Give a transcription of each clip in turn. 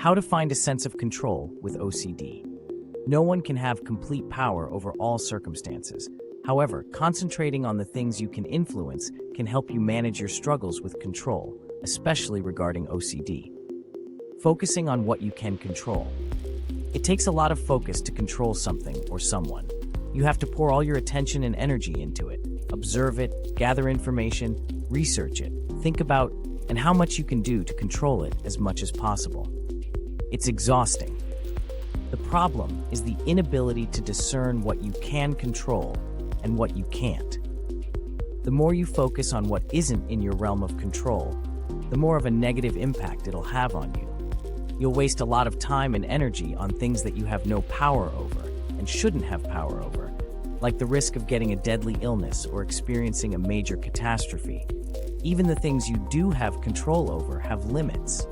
How to find a sense of control with OCD. No one can have complete power over all circumstances. However, concentrating on the things you can influence can help you manage your struggles with control, especially regarding OCD. Focusing on what you can control. It takes a lot of focus to control something or someone. You have to pour all your attention and energy into it. Observe it, gather information, research it, think about, and how much you can do to control it as much as possible. It's exhausting. The problem is the inability to discern what you can control and what you can't. The more you focus on what isn't in your realm of control, the more of a negative impact it'll have on you. You'll waste a lot of time and energy on things that you have no power over and shouldn't have power over, like the risk of getting a deadly illness or experiencing a major catastrophe. Even the things you do have control over have limits.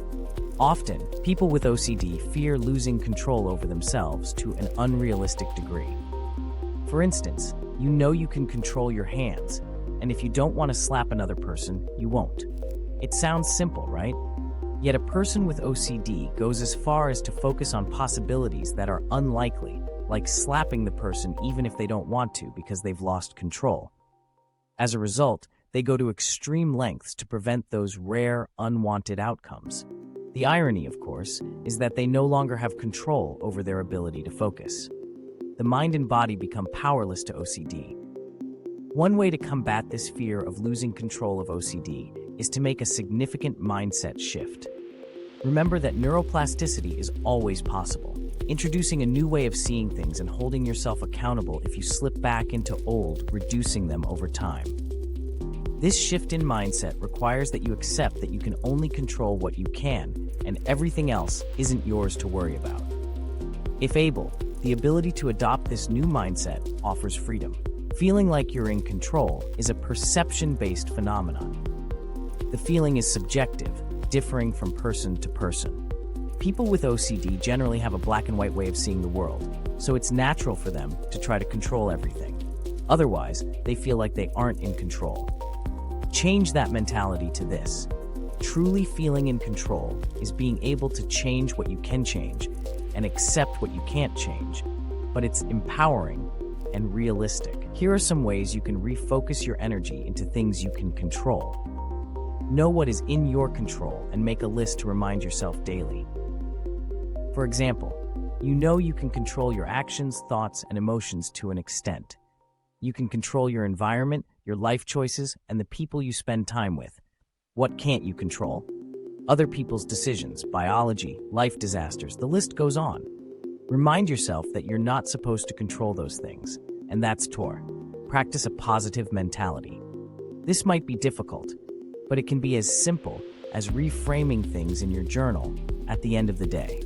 Often, people with OCD fear losing control over themselves to an unrealistic degree. For instance, you know you can control your hands, and if you don't want to slap another person, you won't. It sounds simple, right? Yet a person with OCD goes as far as to focus on possibilities that are unlikely, like slapping the person even if they don't want to because they've lost control. As a result, they go to extreme lengths to prevent those rare, unwanted outcomes. The irony, of course, is that they no longer have control over their ability to focus. The mind and body become powerless to OCD. One way to combat this fear of losing control of OCD is to make a significant mindset shift. Remember that neuroplasticity is always possible. Introducing a new way of seeing things and holding yourself accountable if you slip back into old, reducing them over time. This shift in mindset requires that you accept that you can only control what you can, and everything else isn't yours to worry about. If able, the ability to adopt this new mindset offers freedom. Feeling like you're in control is a perception-based phenomenon. The feeling is subjective, differing from person to person. People with OCD generally have a black and white way of seeing the world, so it's natural for them to try to control everything. Otherwise, they feel like they aren't in control. Change that mentality to this. Truly feeling in control is being able to change what you can change and accept what you can't change, but it's empowering and realistic. Here are some ways you can refocus your energy into things you can control. Know what is in your control and make a list to remind yourself daily. For example, you know you can control your actions, thoughts, and emotions to an extent. You can control your environment, your life choices, and the people you spend time with. What can't you control? Other people's decisions, biology, life disasters, the list goes on. Remind yourself that you're not supposed to control those things, and that's TOR. Practice a positive mentality. This might be difficult, but it can be as simple as reframing things in your journal at the end of the day.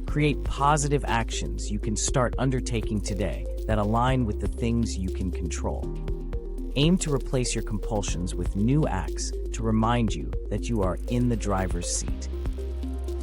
Create positive actions you can start undertaking today that align with the things you can control. Aim to replace your compulsions with new acts to remind you that you are in the driver's seat.